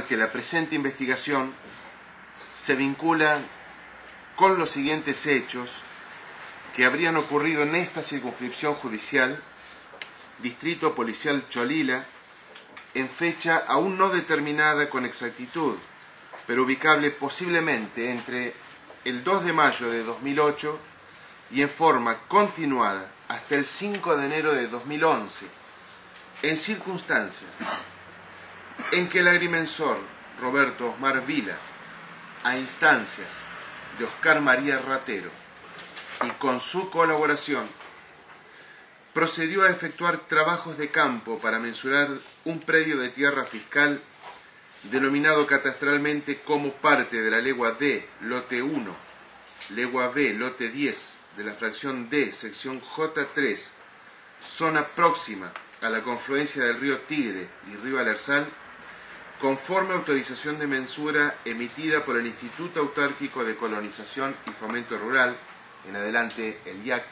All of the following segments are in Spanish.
que la presente investigación se vincula con los siguientes hechos que habrían ocurrido en esta circunscripción judicial, Distrito Policial Cholila, en fecha aún no determinada con exactitud, pero ubicable posiblemente entre el 2 de mayo de 2008 y en forma continuada hasta el 5 de enero de 2011, en circunstancias en que el agrimensor Roberto Osmar Vila, a instancias de Oscar María Ratero y con su colaboración, procedió a efectuar trabajos de campo para mensurar un predio de tierra fiscal denominado catastralmente como parte de la legua D, lote 1, legua B, lote 10, de la fracción D, sección J3, zona próxima a la confluencia del río Tigre y río Alersal, conforme a autorización de mensura emitida por el Instituto Autárquico de Colonización y Fomento Rural, en adelante el IAC,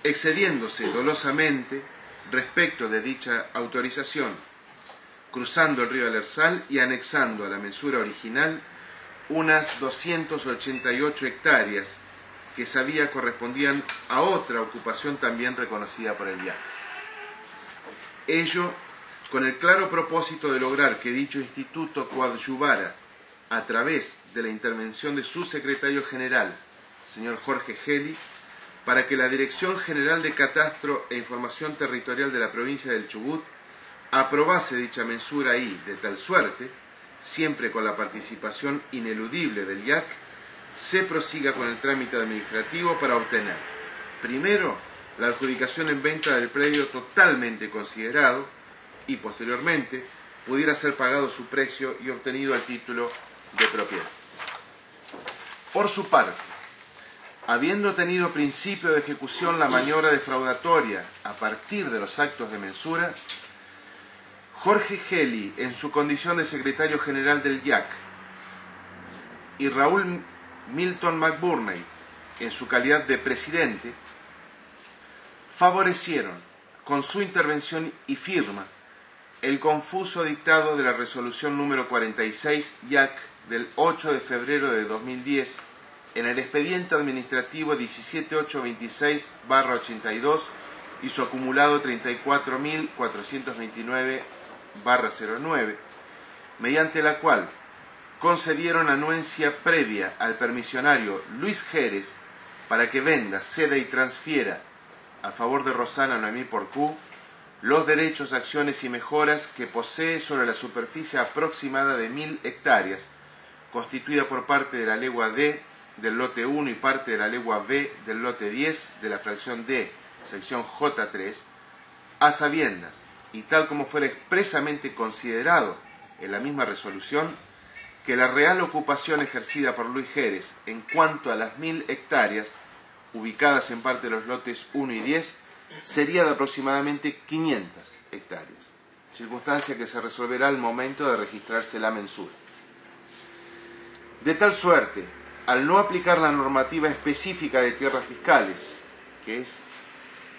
excediéndose dolosamente respecto de dicha autorización, cruzando el río Alersal y anexando a la mensura original unas 288 hectáreas que sabía correspondían a otra ocupación también reconocida por el IAC. Ello con el claro propósito de lograr que dicho instituto coadyuvara, a través de la intervención de su secretario general, señor Jorge Geli, para que la Dirección General de Catastro e Información Territorial de la provincia del Chubut aprobase dicha mensura y, de tal suerte, siempre con la participación ineludible del IAC, se prosiga con el trámite administrativo para obtener, primero, la adjudicación en venta del predio totalmente considerado y, posteriormente, pudiera ser pagado su precio y obtenido el título de propiedad. Por su parte, habiendo tenido principio de ejecución la maniobra defraudatoria a partir de los actos de mensura, Jorge Geli, en su condición de secretario general del IAC, y Raúl Milton McBurney, en su calidad de presidente, favorecieron, con su intervención y firma, el confuso dictado de la resolución número 46 IAC del 8 de febrero de 2010 en el expediente administrativo 17826/82 y su acumulado 34.429/09, mediante la cual concedieron anuencia previa al permisionario Luis Jerez para que venda, ceda y transfiera a favor de Rosana Noemí Porcú los derechos, acciones y mejoras que posee sobre la superficie aproximada de 1000 hectáreas, constituida por parte de la legua D del lote 1 y parte de la legua B del lote 10 de la fracción D, sección J3, a sabiendas, y tal como fuera expresamente considerado en la misma resolución, que la real ocupación ejercida por Luis Jerez en cuanto a las 1000 hectáreas, ubicadas en parte de los lotes 1 y 10, sería de aproximadamente 500 hectáreas, circunstancia que se resolverá al momento de registrarse la mensura. De tal suerte, al no aplicar la normativa específica de tierras fiscales, que es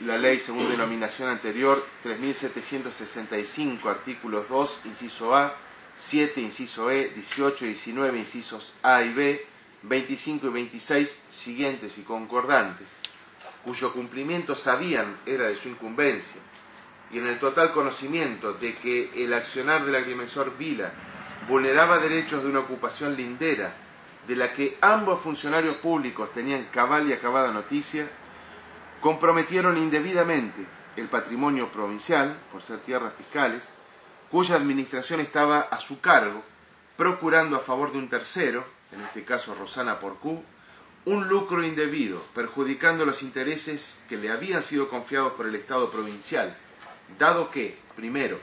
la ley según denominación anterior 3765, artículos 2, inciso A, 7, inciso E, 18 y 19, incisos A y B, 25 y 26, siguientes y concordantes, cuyo cumplimiento sabían era de su incumbencia, y en el total conocimiento de que el accionar del agrimensor Vila vulneraba derechos de una ocupación lindera, de la que ambos funcionarios públicos tenían cabal y acabada noticia, comprometieron indebidamente el patrimonio provincial, por ser tierras fiscales, cuya administración estaba a su cargo, procurando a favor de un tercero, en este caso Rosana Porcú, un lucro indebido, perjudicando los intereses que le habían sido confiados por el Estado provincial, dado que, primero,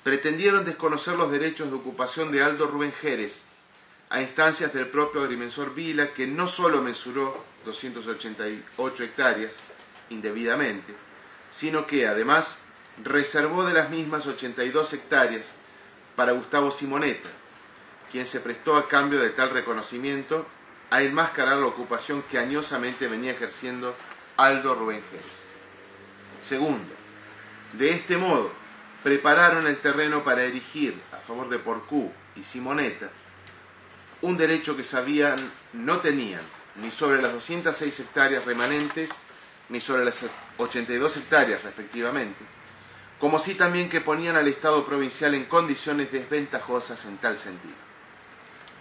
pretendieron desconocer los derechos de ocupación de Aldo Rubén Jerez, a instancias del propio agrimensor Vila, que no solo mensuró 288 hectáreas indebidamente, sino que, además, reservó de las mismas 82 hectáreas para Gustavo Simonetta, quien se prestó a cambio de tal reconocimiento a enmascarar la ocupación que añosamente venía ejerciendo Aldo Rubén Jerez. Segundo, de este modo, prepararon el terreno para erigir, a favor de Porcú y Simonetta, un derecho que sabían no tenían ni sobre las 206 hectáreas remanentes, ni sobre las 82 hectáreas respectivamente, como sí también que ponían al Estado provincial en condiciones desventajosas en tal sentido.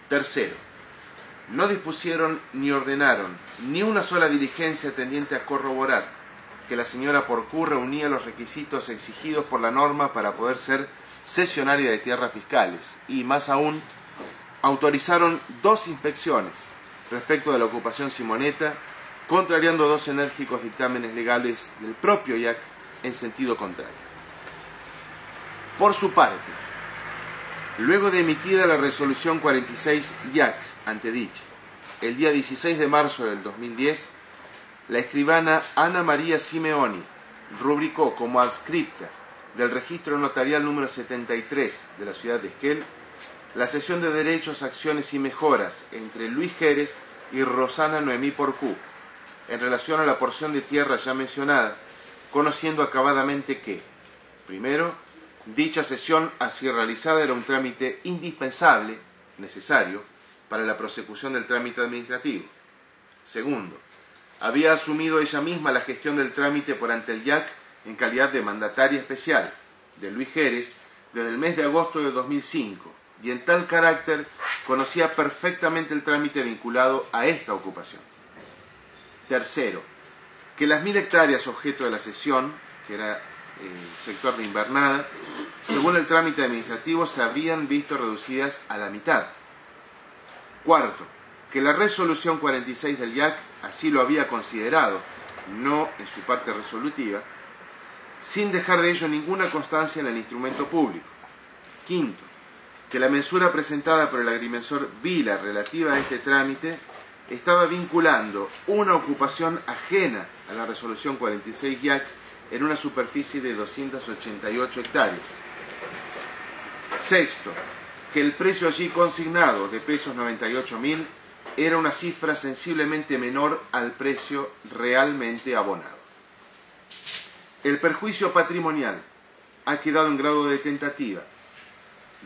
Tercero, no dispusieron ni ordenaron ni una sola diligencia tendiente a corroborar que la señora Porcú reunía los requisitos exigidos por la norma para poder ser cesionaria de tierras fiscales, y más aún, autorizaron 2 inspecciones respecto de la ocupación Simonetta, contrariando 2 enérgicos dictámenes legales del propio IAC en sentido contrario. Por su parte, luego de emitida la resolución 46 IAC antedicha, el día 16 de marzo del 2010, la escribana Ana María Simeoni rubricó como adscripta del registro notarial número 73 de la ciudad de Esquel la cesión de derechos, acciones y mejoras entre Luis Jerez y Rosana Noemí Porcú en relación a la porción de tierra ya mencionada, conociendo acabadamente que, primero, dicha cesión así realizada era un trámite indispensable, necesario, para la prosecución del trámite administrativo. Segundo, había asumido ella misma la gestión del trámite por ante el IAC en calidad de mandataria especial de Luis Jerez desde el mes de agosto de 2005, y en tal carácter conocía perfectamente el trámite vinculado a esta ocupación. Tercero, que las 1000 hectáreas objeto de la cesión, que era el sector de invernada, según el trámite administrativo se habían visto reducidas a la mitad. Cuarto, que la resolución 46 del IAC así lo había considerado, no en su parte resolutiva, sin dejar de ello ninguna constancia en el instrumento público. Quinto, que la mensura presentada por el agrimensor Vila relativa a este trámite estaba vinculando una ocupación ajena a la resolución 46 IAC en una superficie de 288 hectáreas. Sexto, que el precio allí consignado de pesos 98.000 era una cifra sensiblemente menor al precio realmente abonado. El perjuicio patrimonial ha quedado en grado de tentativa,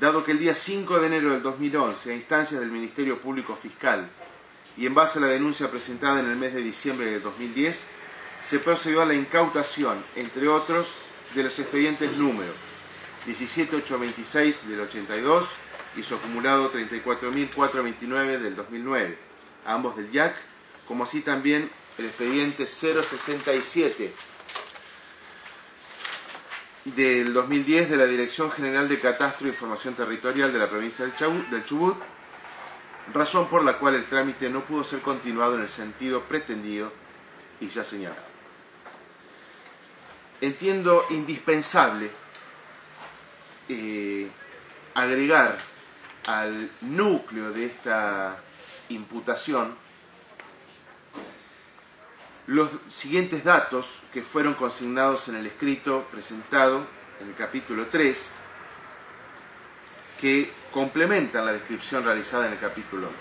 dado que el día 5 de enero del 2011, a instancias del Ministerio Público Fiscal y en base a la denuncia presentada en el mes de diciembre del 2010, se procedió a la incautación, entre otros, de los expedientes número 17826 del 82 y su acumulado 34.429 del 2009, ambos del IAC, como así también el expediente 067 del 2010 de la Dirección General de Catastro e Información Territorial de la provincia del Chubut, razón por la cual el trámite no pudo ser continuado en el sentido pretendido y ya señalado. Entiendo indispensable agregar al núcleo de esta imputación los siguientes datos que fueron consignados en el escrito presentado en el capítulo 3, que complementan la descripción realizada en el capítulo 2.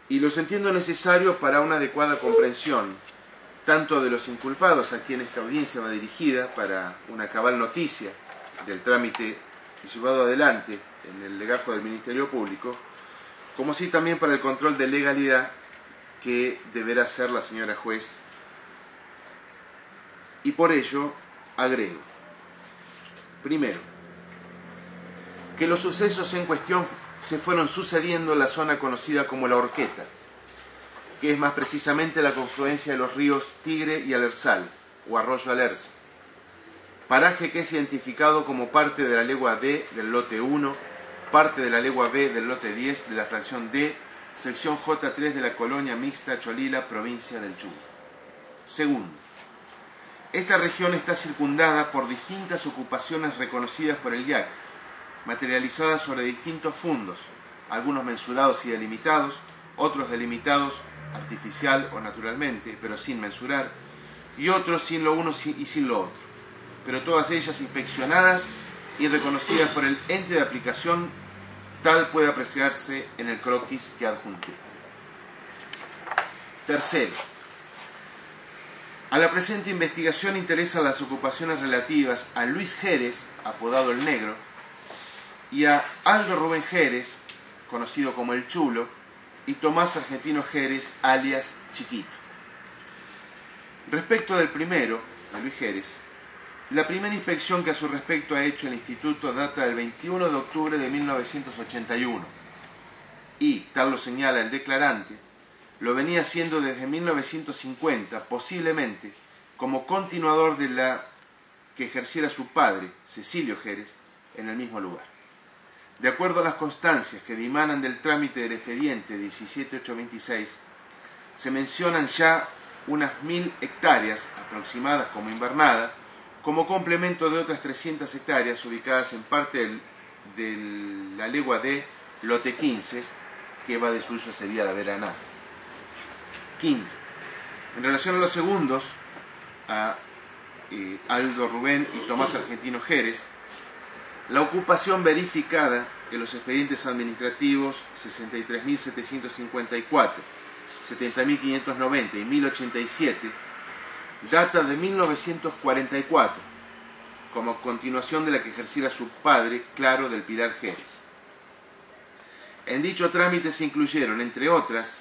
Y los entiendo necesarios para una adecuada comprensión, tanto de los inculpados a quien esta audiencia va dirigida, para una cabal noticia del trámite llevado adelante en el legajo del Ministerio Público, como sí también para el control de legalidad que deberá hacer la señora juez. Y por ello agrego, primero, que los sucesos en cuestión se fueron sucediendo en la zona conocida como La Horqueta, que es más precisamente la confluencia de los ríos Tigre y Alersal, o Arroyo Alerce, paraje que es identificado como parte de la legua D del lote 1, parte de la legua B del lote 10 de la fracción D, sección J3 de la colonia mixta Cholila, provincia del Chubut. Segundo, esta región está circundada por distintas ocupaciones reconocidas por el IAC, materializadas sobre distintos fundos, algunos mensurados y delimitados, otros delimitados artificial o naturalmente, pero sin mensurar, y otros sin lo uno y sin lo otro, pero todas ellas inspeccionadas y reconocidas por el ente de aplicación, tal puede apreciarse en el croquis que adjunté. Tercero, A la presente investigación interesan las ocupaciones relativas a Luis Jerez, apodado el Negro, y a Aldo Rubén Jerez, conocido como el Chulo, y Tomás Argentino Jerez, alias Chiquito. Respecto del primero, de Luis Jerez, la primera inspección que a su respecto ha hecho el Instituto data del 21 de octubre de 1981 y, tal lo señala el declarante, lo venía haciendo desde 1950, posiblemente como continuador de la que ejerciera su padre, Cecilio Jerez, en el mismo lugar. De acuerdo a las constancias que dimanan del trámite del expediente 17826, se mencionan ya unas 1000 hectáreas aproximadas como invernada, como complemento de otras 300 hectáreas ubicadas en parte de la legua de lote 15, que va de suyo sería la Veraná. Quinto, en relación a los segundos, a Aldo Rubén y Tomás Argentino Jerez, la ocupación verificada en los expedientes administrativos 63.754, 70.590 y 1087 data de 1944, como continuación de la que ejerciera su padre, Claro del Pilar Jerez. En dicho trámite se incluyeron, entre otras,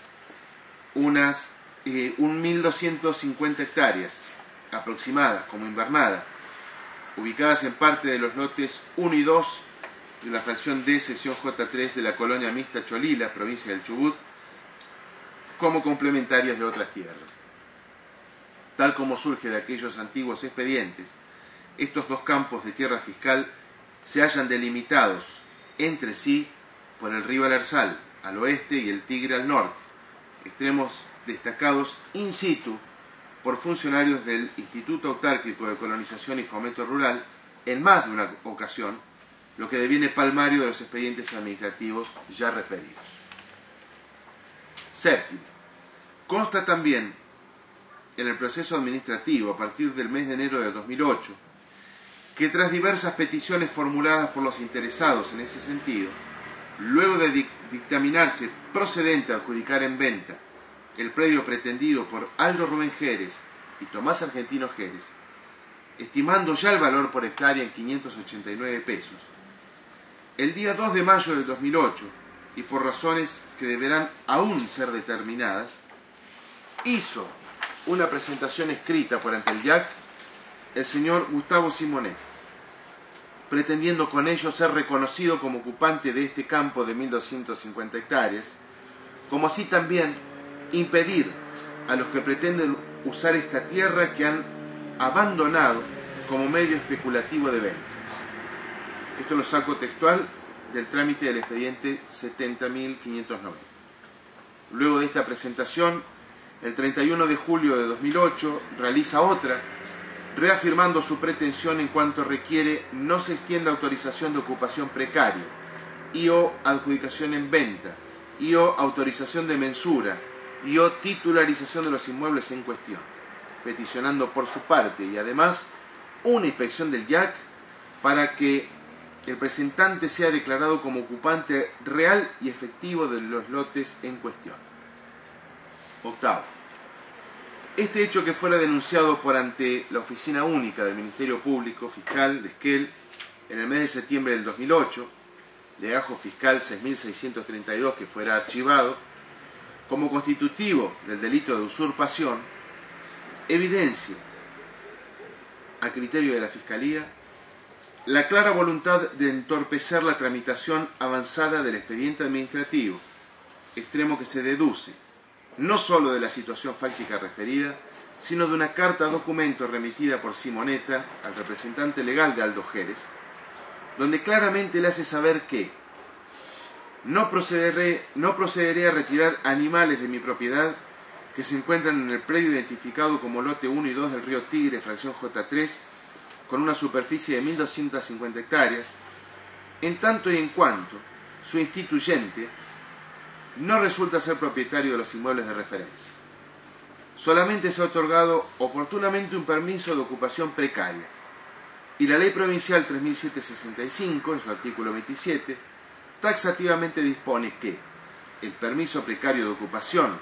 unas 1.250 hectáreas aproximadas como invernada, ubicadas en parte de los lotes 1 y 2 de la fracción D, sección J3 de la colonia mixta Cholila, provincia del Chubut, como complementarias de otras tierras. Tal como surge de aquellos antiguos expedientes, estos dos campos de tierra fiscal se hallan delimitados entre sí por el río Alersal al oeste y el Tigre al norte, extremos destacados in situ por funcionarios del Instituto Autárquico de Colonización y Fomento Rural en más de una ocasión, lo que deviene palmario de los expedientes administrativos ya referidos. Séptimo, consta también en el proceso administrativo a partir del mes de enero de 2008 que tras diversas peticiones formuladas por los interesados en ese sentido, luego de dictaminarse procedente a adjudicar en venta el predio pretendido por Aldo Rubén Jerez y Tomás Argentino Jerez, estimando ya el valor por hectárea en 589 pesos, el día 2 de mayo de 2008, y por razones que deberán aún ser determinadas, hizo una presentación escrita por ante el IAC el señor Gustavo Simonet, pretendiendo con ello ser reconocido como ocupante de este campo de 1.250 hectáreas, como así también impedir a los que pretenden usar esta tierra que han abandonado como medio especulativo de venta. Esto lo saco textual del trámite del expediente 70.590. Luego de esta presentación, el 31 de julio de 2008 realiza otra, reafirmando su pretensión en cuanto requiere no se extienda autorización de ocupación precaria y o adjudicación en venta y o autorización de mensura y o titularización de los inmuebles en cuestión, peticionando por su parte y además una inspección del IAC para que el presentante sea declarado como ocupante real y efectivo de los lotes en cuestión. Octavo, este hecho que fuera denunciado por ante la Oficina Única del Ministerio Público Fiscal de Esquel en el mes de septiembre del 2008, legajo fiscal 6.632, que fuera archivado, como constitutivo del delito de usurpación, evidencia, a criterio de la Fiscalía, la clara voluntad de entorpecer la tramitación avanzada del expediente administrativo, extremo que se deduce no sólo de la situación fáctica referida, sino de una carta documento remitida por Simonetta al representante legal de Aldo Jerez, donde claramente le hace saber que no procederé a retirar animales de mi propiedad que se encuentran en el predio identificado como lote 1 y 2 del río Tigre, fracción J3, con una superficie de 1.250 hectáreas, en tanto y en cuanto su instituyente no resulta ser propietario de los inmuebles de referencia. Solamente se ha otorgado oportunamente un permiso de ocupación precaria, y la Ley Provincial 3765, en su artículo 27, taxativamente dispone que el permiso precario de ocupación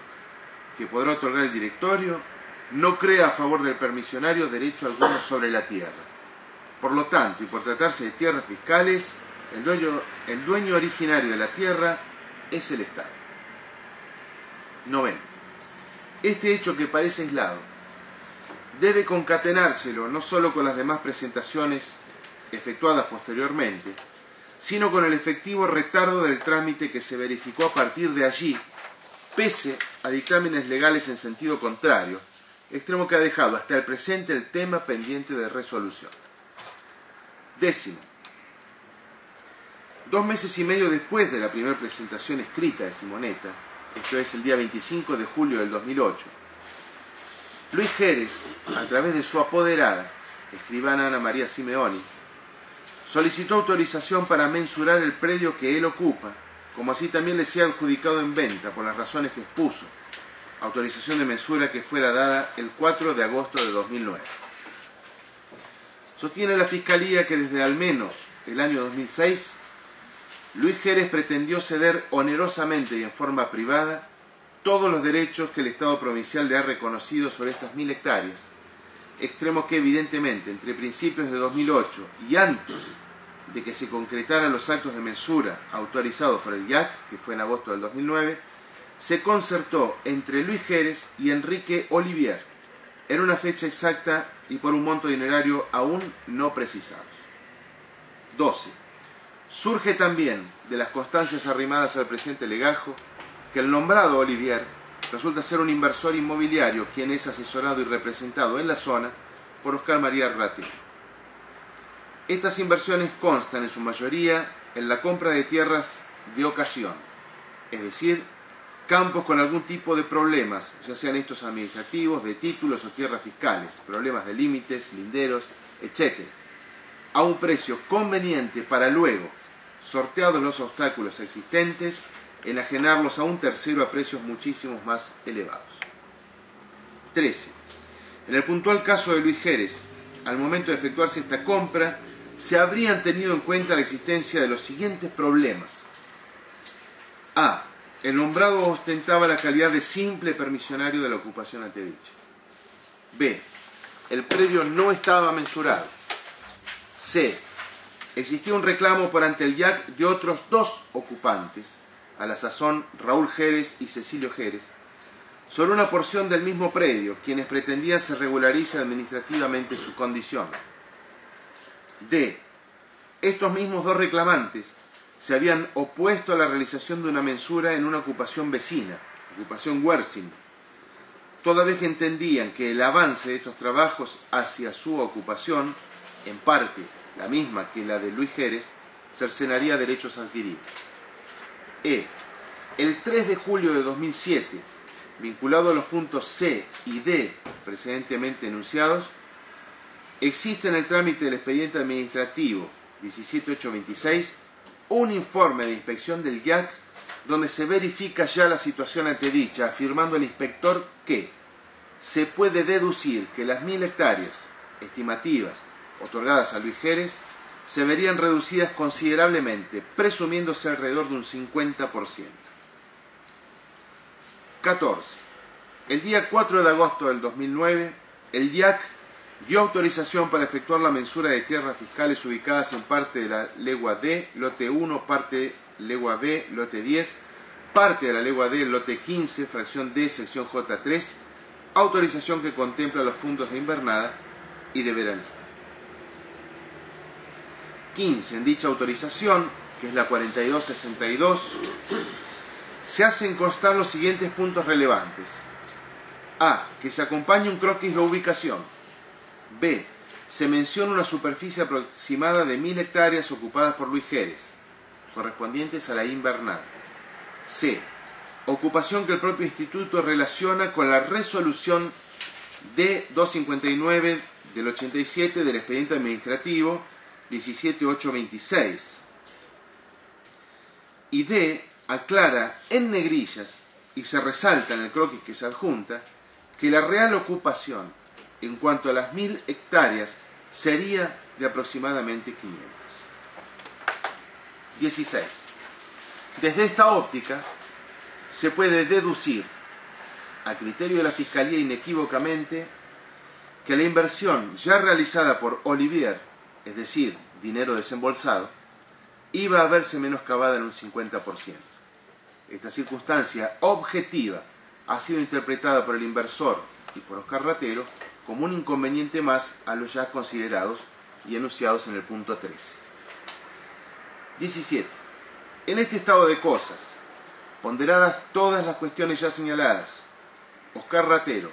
que podrá otorgar el directorio no crea a favor del permisionario derecho alguno sobre la tierra. Por lo tanto, y por tratarse de tierras fiscales, el dueño originario de la tierra es el Estado. Noveno. Este hecho, que parece aislado, debe concatenárselo no solo con las demás presentaciones efectuadas posteriormente, sino con el efectivo retardo del trámite que se verificó a partir de allí, pese a dictámenes legales en sentido contrario, extremo que ha dejado hasta el presente el tema pendiente de resolución. Décimo. 2 meses y medio después de la primera presentación escrita de Simonetta, esto es el día 25 de julio del 2008, Luis Jerez, a través de su apoderada, escribana Ana María Simeoni, solicitó autorización para mensurar el predio que él ocupa, como así también le sea adjudicado en venta por las razones que expuso, autorización de mensura que fuera dada el 4 de agosto de 2009. Sostiene la Fiscalía que desde al menos el año 2006, Luis Jerez pretendió ceder onerosamente y en forma privada todos los derechos que el Estado provincial le ha reconocido sobre estas 1000 hectáreas, extremo que evidentemente entre principios de 2008 y antes de que se concretaran los actos de mensura autorizados por el IAC, que fue en agosto del 2009, se concertó entre Luis Jerez y Enrique Olivier en una fecha exacta y por un monto dinerario aún no precisados. 12. Surge también de las constancias arrimadas al presente legajo que el nombrado Olivier resulta ser un inversor inmobiliario quien es asesorado y representado en la zona por Oscar María Ratte. Estas inversiones constan en su mayoría en la compra de tierras de ocasión, es decir, campos con algún tipo de problemas, ya sean estos administrativos, de títulos o tierras fiscales, problemas de límites, linderos, etc., a un precio conveniente para luego, sorteados los obstáculos existentes, enajenarlos a un tercero a precios muchísimos más elevados. 13. En el puntual caso de Luis Jerez, al momento de efectuarse esta compra, se habrían tenido en cuenta la existencia de los siguientes problemas. A. El nombrado ostentaba la calidad de simple permisionario de la ocupación antedicha. B. El predio no estaba mensurado. C. Existía un reclamo por ante el IAC de otros 2 ocupantes, a la sazón Raúl Jerez y Cecilio Jerez, sobre una porción del mismo predio, quienes pretendían se regularice administrativamente su condición. D. Estos mismos 2 reclamantes se habían opuesto a la realización de una mensura en una ocupación vecina, ocupación Huercin, toda vez que entendían que el avance de estos trabajos hacia su ocupación, en parte la misma que la de Luis Jerez, cercenaría derechos adquiridos. E. El 3 de julio de 2007, vinculado a los puntos C y D precedentemente enunciados, existe en el trámite del expediente administrativo 17826 un informe de inspección del IAC donde se verifica ya la situación antedicha, afirmando el inspector que se puede deducir que las 1000 hectáreas estimativas otorgadas a Luis Jerez se verían reducidas considerablemente, presumiéndose alrededor de un 50%. 14. El día 4 de agosto del 2009, el IAC dio autorización para efectuar la mensura de tierras fiscales ubicadas en parte de la legua D, lote 1, parte legua B, lote 10, parte de la legua D, lote 15, fracción D, sección J3, autorización que contempla los fondos de invernada y de verano. 15. En dicha autorización, que es la 4262, se hacen constar los siguientes puntos relevantes. A. Que se acompañe un croquis de ubicación. B. Se menciona una superficie aproximada de 1000 hectáreas ocupadas por Luis Jerez, correspondientes a la invernada. C. Ocupación que el propio instituto relaciona con la resolución D259 del 87 del expediente administrativo 17826. Y D. Aclara en negrillas y se resalta en el croquis que se adjunta que la real ocupación en cuanto a las 1000 hectáreas sería de aproximadamente 500. 16. Desde esta óptica se puede deducir a criterio de la Fiscalía inequívocamente, que la inversión ya realizada por Olivier, es decir, dinero desembolsado, iba a verse menoscabada en un 50%. Esta circunstancia objetiva ha sido interpretada por el inversor y por Oscar Ratero como un inconveniente más a los ya considerados y enunciados en el punto 13. 17. En este estado de cosas, ponderadas todas las cuestiones ya señaladas, Oscar Ratero,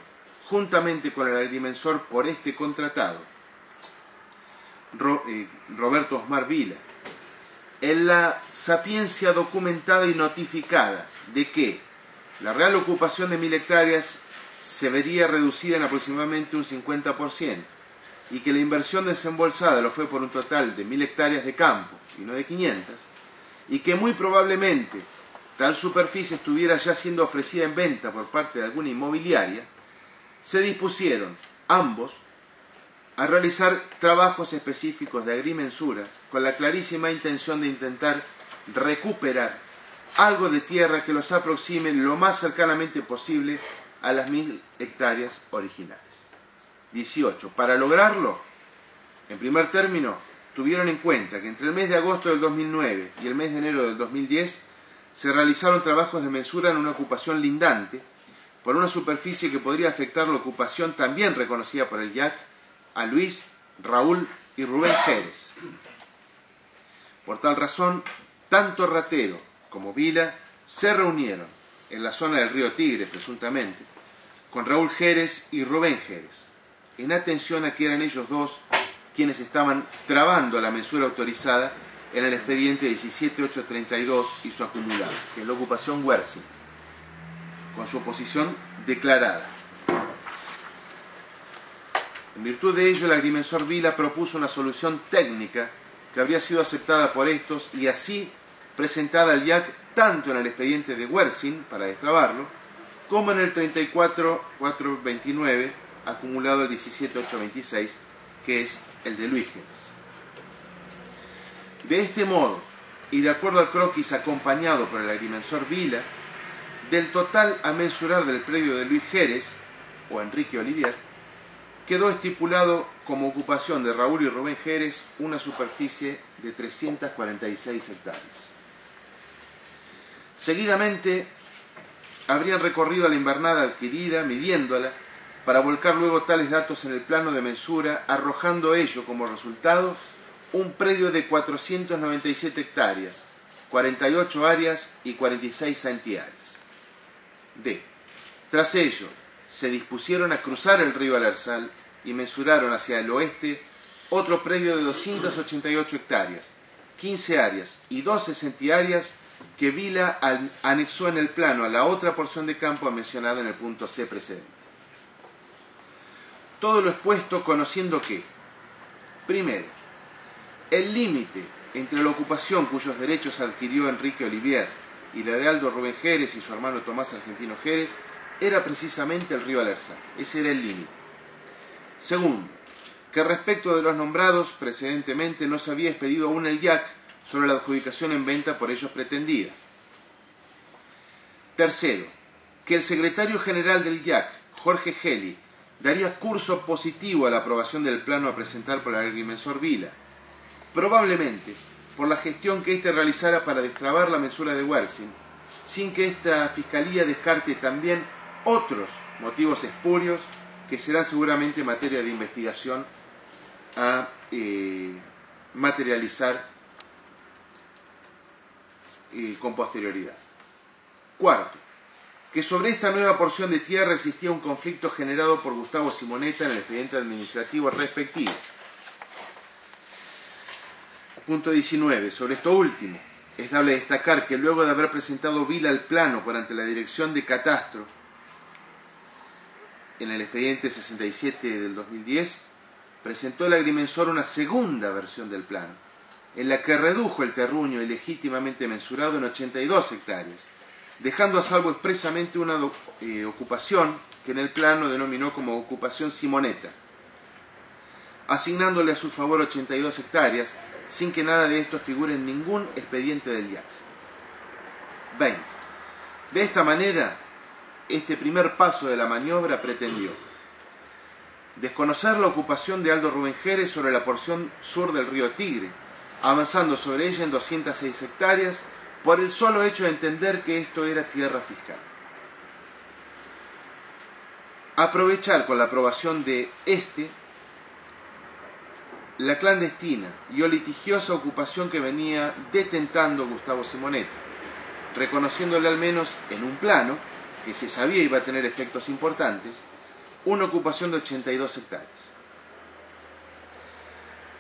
juntamente con el agrimensor por este contratado, Roberto Osmar Vila, en la sapiencia documentada y notificada de que la real ocupación de 1000 hectáreas se vería reducida en aproximadamente un 50% y que la inversión desembolsada lo fue por un total de 1000 hectáreas de campo y no de 500, y que muy probablemente tal superficie estuviera ya siendo ofrecida en venta por parte de alguna inmobiliaria, se dispusieron ambos a realizar trabajos específicos de agrimensura con la clarísima intención de intentar recuperar algo de tierra que los aproxime lo más cercanamente posible a las 1000 hectáreas originales. 18. Para lograrlo, en primer término, tuvieron en cuenta que entre el mes de agosto del 2009 y el mes de enero del 2010 se realizaron trabajos de mensura en una ocupación lindante por una superficie que podría afectar la ocupación también reconocida por el IAC a Luis, Raúl y Rubén Jerez. Por tal razón, tanto Ratero como Vila se reunieron en la zona del río Tigre, presuntamente, con Raúl Jerez y Rubén Jerez, en atención a que eran ellos dos quienes estaban trabando la mensura autorizada en el expediente 17832 y su acumulado, que es la ocupación Wersin, con su oposición declarada. En virtud de ello, el agrimensor Vila propuso una solución técnica que habría sido aceptada por estos y así presentada al IAC tanto en el expediente de Wersin, para destrabarlo, como en el 34429, acumulado al 17826, que es el de Luis Jerez. De este modo, y de acuerdo al croquis acompañado por el agrimensor Vila, del total a mensurar del predio de Luis Jerez, o Enrique Olivier, quedó estipulado como ocupación de Raúl y Rubén Jerez una superficie de 346 hectáreas. Seguidamente, habrían recorrido la invernada adquirida, midiéndola, para volcar luego tales datos en el plano de mensura, arrojando ello como resultado un predio de 497 hectáreas, 48 áreas y 46 centiáreas. D. Tras ello, se dispusieron a cruzar el río Alarzal y mensuraron hacia el oeste otro predio de 288 hectáreas, 15 áreas y 12 centiáreas que Vila anexó en el plano a la otra porción de campo mencionada en el punto C precedente. Todo lo expuesto conociendo que, primero, el límite entre la ocupación cuyos derechos adquirió Enrique Olivier y la de Aldo Rubén Jerez y su hermano Tomás Argentino Jerez era precisamente el río Alarzal. Ese era el límite. Segundo, que respecto de los nombrados precedentemente no se había expedido aún el IAC sobre la adjudicación en venta por ellos pretendida. Tercero, que el secretario general del IAC, Jorge Geli, daría curso positivo a la aprobación del plano a presentar por el agrimensor Vila, probablemente por la gestión que éste realizara para destrabar la mensura de Wersin, sin que esta fiscalía descarte también otros motivos espurios que serán seguramente materia de investigación a materializar con posterioridad. Cuarto, que sobre esta nueva porción de tierra existía un conflicto generado por Gustavo Simonetta en el expediente administrativo respectivo. Punto 19. Sobre esto último, es dable destacar que luego de haber presentado Vila el plano por ante la Dirección de Catastro en el expediente 67 del 2010, presentó el agrimensor una segunda versión del plano, en la que redujo el terruño ilegítimamente mensurado en 82 hectáreas, dejando a salvo expresamente una ocupación que en el plano denominó como ocupación Simonetta, asignándole a su favor 82 hectáreas, sin que nada de esto figure en ningún expediente del IAC. 20. De esta manera, este primer paso de la maniobra pretendió desconocer la ocupación de Aldo Rubén Jerez sobre la porción sur del río Tigre, avanzando sobre ella en 206 hectáreas por el solo hecho de entender que esto era tierra fiscal. Aprovechar con la aprobación de la clandestina y o litigiosa ocupación que venía detentando Gustavo Simonetta, reconociéndole al menos en un plano, que se sabía iba a tener efectos importantes, una ocupación de 82 hectáreas.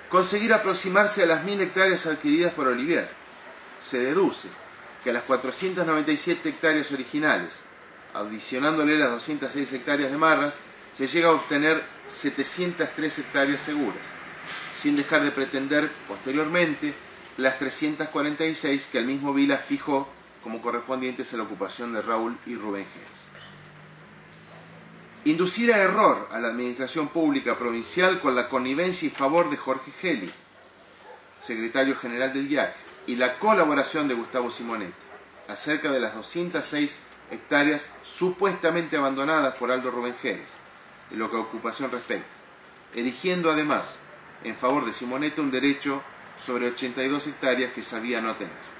Conseguir aproximarse a las 1000 hectáreas adquiridas por Olivier. Se deduce que a las 497 hectáreas originales, adicionándole las 206 hectáreas de marras, se llega a obtener 703 hectáreas seguras, sin dejar de pretender posteriormente las 346 que el mismo Vila fijó como correspondientes a la ocupación de Raúl y Rubén Jerez. Inducir a error a la administración pública provincial con la connivencia y favor de Jorge Geli, secretario general del IAC, y la colaboración de Gustavo Simonetta, acerca de las 206 hectáreas supuestamente abandonadas por Aldo Rubén Jerez, en lo que a ocupación respecta, erigiendo además en favor de Simonetta un derecho sobre 82 hectáreas que sabía no tener.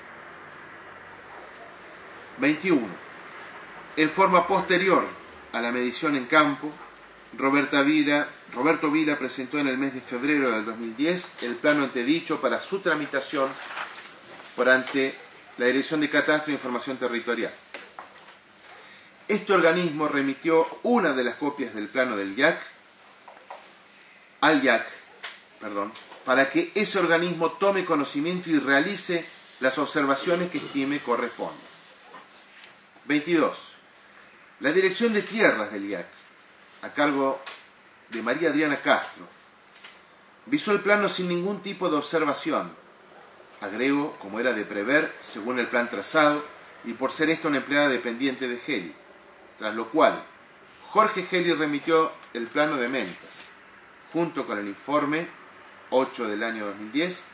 21. En forma posterior a la medición en campo, Roberto Vila presentó en el mes de febrero del 2010 el plano antedicho para su tramitación por ante la Dirección de Catastro e Información Territorial. Este organismo remitió una de las copias del plano del IAC al IAC, para que ese organismo tome conocimiento y realice las observaciones que estime correspondan. 22. La Dirección de Tierras del IAC, a cargo de María Adriana Castro, visó el plano sin ningún tipo de observación, agrego, como era de prever, según el plan trazado, y por ser esta una empleada dependiente de Geli, tras lo cual Jorge Geli remitió el plano de Mentas, junto con el informe 8 del año 2010,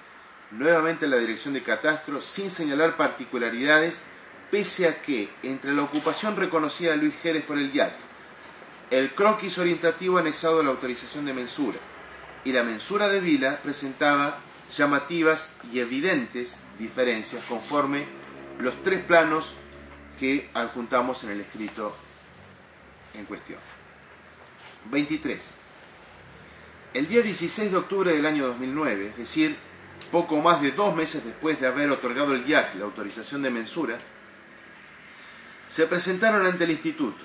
nuevamente a la Dirección de Catastro, sin señalar particularidades, pese a que, entre la ocupación reconocida de Luis Jerez por el IAC, el croquis orientativo anexado a la autorización de mensura y la mensura de Vila presentaba llamativas y evidentes diferencias conforme los tres planos que adjuntamos en el escrito en cuestión. 23. El día 16 de octubre del año 2009, es decir, poco más de 2 meses después de haber otorgado el IAC la autorización de mensura, se presentaron ante el Instituto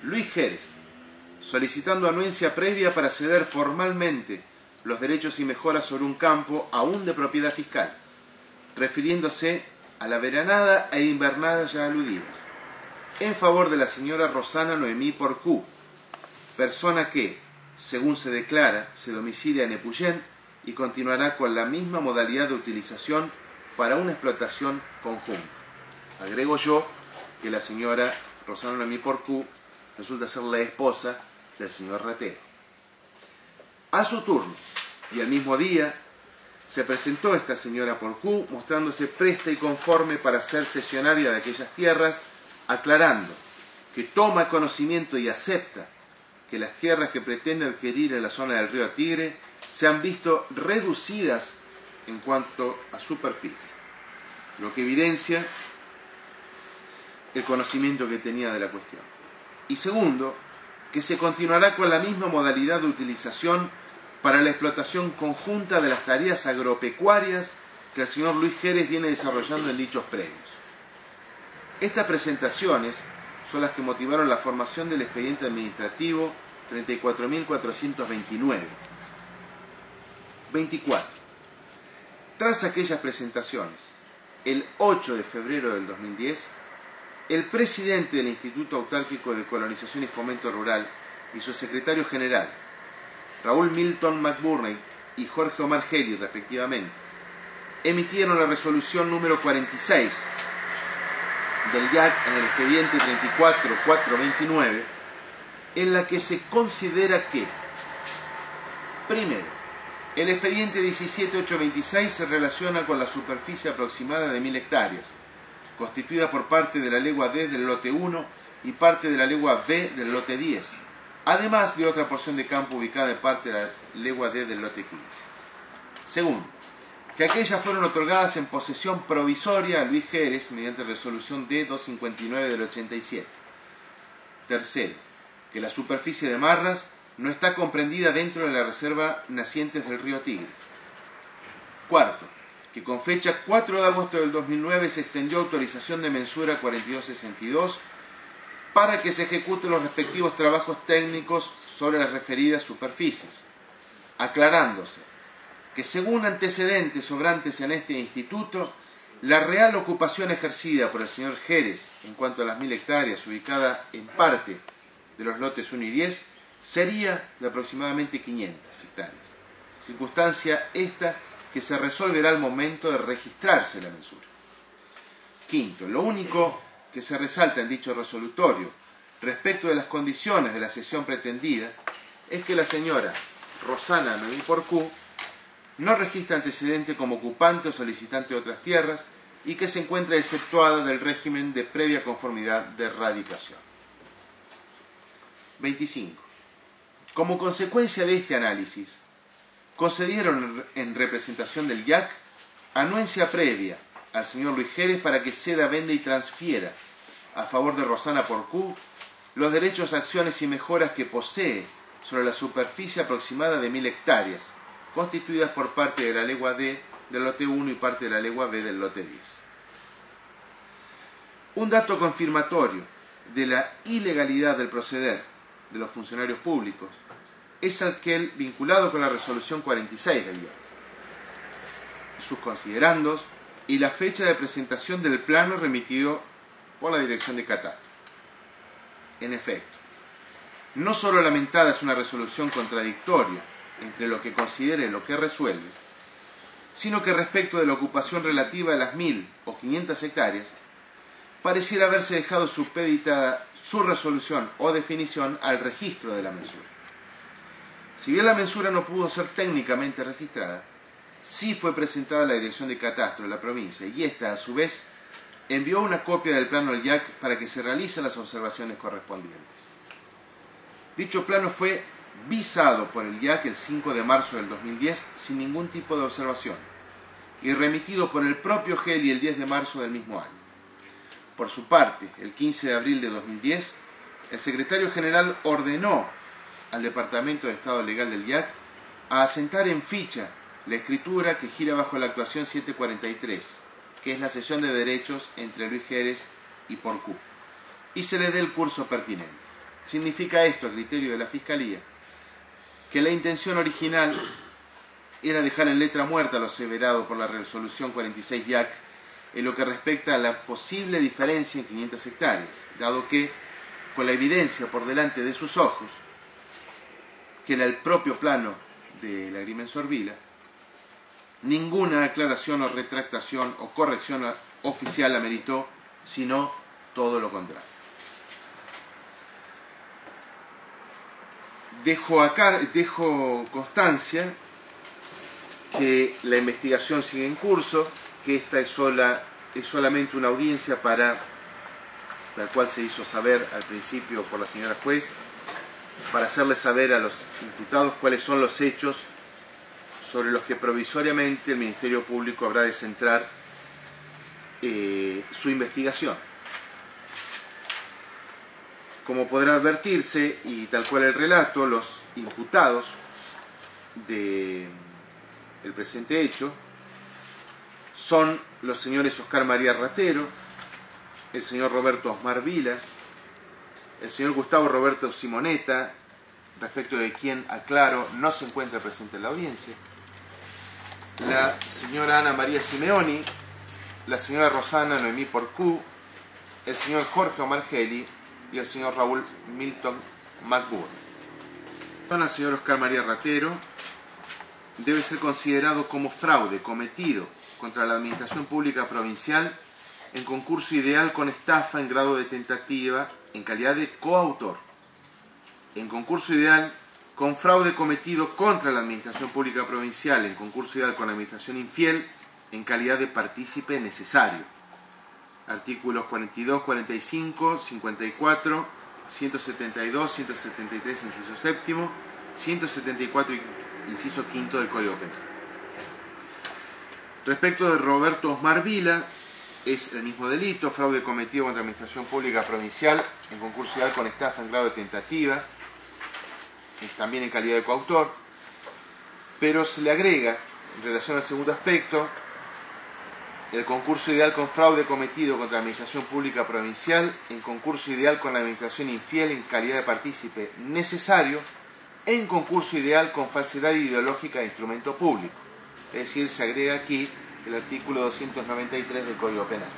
Luis Jerez, solicitando anuencia previa para ceder formalmente los derechos y mejoras sobre un campo aún de propiedad fiscal, refiriéndose a la veranada e invernada ya aludidas, en favor de la señora Rosana Noemí Porcú, persona que, según se declara, se domicilia en Epuyén y continuará con la misma modalidad de utilización para una explotación conjunta. Agrego yo que la señora Rosana Noemí Porcú resulta ser la esposa del señor Ratero. A su turno, y al mismo día, se presentó esta señora Porcú mostrándose presta y conforme para ser cesionaria de aquellas tierras, aclarando que toma conocimiento y acepta que las tierras que pretende adquirir en la zona del río Tigre se han visto reducidas en cuanto a superficie, lo que evidencia el conocimiento que tenía de la cuestión. Y segundo, que se continuará con la misma modalidad de utilización para la explotación conjunta de las tareas agropecuarias que el señor Luis Jerez viene desarrollando en dichos predios. Estas presentaciones son las que motivaron la formación del expediente administrativo 34.429. 24. Tras aquellas presentaciones, el 8 de febrero del 2010, el presidente del Instituto Autárquico de Colonización y Fomento Rural y su secretario general, Raúl Milton McBurney y Jorge Omar Geli, respectivamente, emitieron la resolución número 46 del IAC en el expediente 34.429, en la que se considera que, primero, el expediente 17.826 se relaciona con la superficie aproximada de 1000 hectáreas, constituida por parte de la legua D del lote 1 y parte de la legua B del lote 10, además de otra porción de campo ubicada en parte de la legua D del lote 15. Segundo, que aquellas fueron otorgadas en posesión provisoria a Luis Jerez mediante resolución D-259 del 87. Tercero, que la superficie de Marras no está comprendida dentro de la reserva Nacientes del río Tigre. Cuarto, que con fecha 4 de agosto del 2009 se extendió autorización de mensura 4262 para que se ejecuten los respectivos trabajos técnicos sobre las referidas superficies, aclarándose que según antecedentes sobrantes en este instituto, la real ocupación ejercida por el señor Jerez en cuanto a las 1000 hectáreas ubicada en parte de los lotes 1 y 10 sería de aproximadamente 500 hectáreas, circunstancia esta que se resolverá al momento de registrarse la mensura. Quinto, lo único que se resalta en dicho resolutorio respecto de las condiciones de la cesión pretendida es que la señora Rosana Noemí Porcú no registra antecedente como ocupante o solicitante de otras tierras y que se encuentra exceptuada del régimen de previa conformidad de radicación. 25. Como consecuencia de este análisis, concedieron en representación del IAC anuencia previa al señor Luis Jerez para que ceda, venda y transfiera a favor de Rosana Porcú los derechos, acciones y mejoras que posee sobre la superficie aproximada de 1000 hectáreas, constituidas por parte de la legua D del lote 1 y parte de la legua B del lote 10. Un dato confirmatorio de la ilegalidad del proceder de los funcionarios públicos es aquel vinculado con la resolución 46 del IAC, sus considerandos y la fecha de presentación del plano remitido por la Dirección de Catastro. En efecto, no solo lamentada es una resolución contradictoria entre lo que considera y lo que resuelve, sino que respecto de la ocupación relativa a las 1000 o 500 hectáreas, pareciera haberse dejado supeditada su resolución o definición al registro de la mensura. Si bien la mensura no pudo ser técnicamente registrada, sí fue presentada a la Dirección de Catastro de la provincia y ésta, a su vez, envió una copia del plano al IAC para que se realicen las observaciones correspondientes. Dicho plano fue visado por el IAC el 5 de marzo del 2010 sin ningún tipo de observación y remitido por el propio GELI el 10 de marzo del mismo año. Por su parte, el 15 de abril de 2010, el secretario general ordenó al Departamento de Estado Legal del IAC a asentar en ficha la escritura que gira bajo la actuación 743, que es la cesión de derechos entre Luis Jerez y Porcú, y se le dé el curso pertinente. Significa esto, a criterio de la Fiscalía, que la intención original era dejar en letra muerta lo aseverado por la resolución 46 IAC en lo que respecta a la posible diferencia en 500 hectáreas, dado que, con la evidencia por delante de sus ojos, que era el propio plano de la Agrimensor Vila, ninguna aclaración o retractación o corrección oficial ameritó, sino todo lo contrario. Dejo constancia que la investigación sigue en curso, que esta es solamente una audiencia para la cual se hizo saber al principio por la señora juez, para hacerle saber a los imputados cuáles son los hechos sobre los que provisoriamente el Ministerio Público habrá de centrar su investigación. Como podrá advertirse, y tal cual el relato, los imputados del presente hecho son los señores Oscar María Ratero, el señor Roberto Osmar Vila, el señor Gustavo Roberto Simonetta, respecto de quien, aclaro, no se encuentra presente en la audiencia, la señora Ana María Simeoni, la señora Rosana Noemí Porcú, el señor Jorge Omar Geli y el señor Raúl Milton McBurn. El señor Oscar María Ratero debe ser considerado como fraude cometido contra la Administración Pública Provincial en concurso ideal con estafa en grado de tentativa en calidad de coautor, en concurso ideal con fraude cometido contra la Administración Pública Provincial en concurso ideal con la Administración infiel en calidad de partícipe necesario, artículos 42, 45, 54, 172, 173, inciso séptimo, 174, inciso quinto del Código Penal. Respecto de Roberto Osmar Vila, es el mismo delito, fraude cometido contra la Administración Pública Provincial en concurso ideal con estafa en grado de tentativa, también en calidad de coautor, pero se le agrega, en relación al segundo aspecto, el concurso ideal con fraude cometido contra la Administración Pública Provincial en concurso ideal con la Administración infiel en calidad de partícipe necesario, en concurso ideal con falsedad ideológica de instrumento público. Es decir, se agrega aquí el artículo 293 del Código Penal.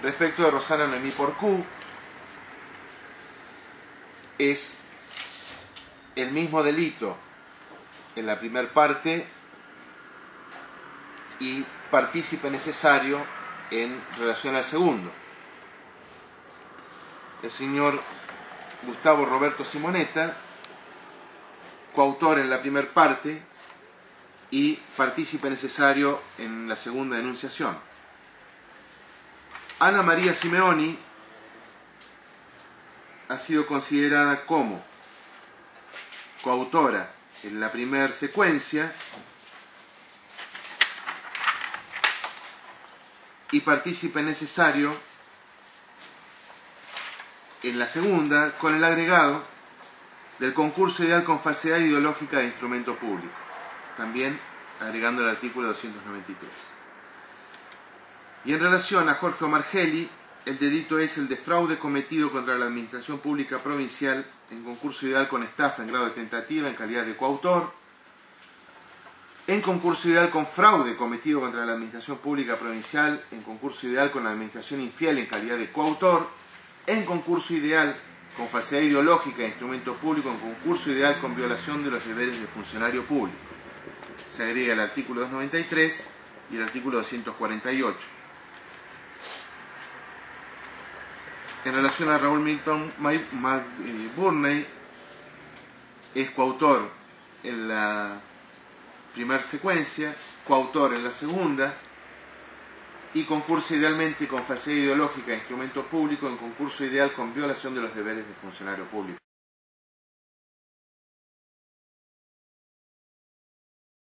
Respecto de Rosana Noemí Porcú, es el mismo delito en la primera parte y partícipe necesario en relación al segundo. El señor Gustavo Roberto Simonetta, coautor en la primera parte y partícipe necesario en la segunda denunciación. Ana María Simeoni ha sido considerada como coautora en la primera secuencia y partícipe necesario en la segunda, con el agregado del concurso ideal con falsedad ideológica de instrumento público, también agregando el artículo 293. Y en relación a Jorge Omar Geli, el delito es el de fraude cometido contra la Administración Pública Provincial en concurso ideal con estafa en grado de tentativa en calidad de coautor, en concurso ideal con fraude cometido contra la Administración Pública Provincial en concurso ideal con la Administración infiel en calidad de coautor, en concurso ideal con falsedad ideológica de instrumento público, en concurso ideal con violación de los deberes de funcionario público. Se agrega el artículo 293 y el artículo 248. En relación a Raúl Milton McBurney, es coautor en la primera secuencia, coautor en la segunda, y concurso idealmente con falsedad ideológica de instrumento público en concurso ideal con violación de los deberes de funcionario público.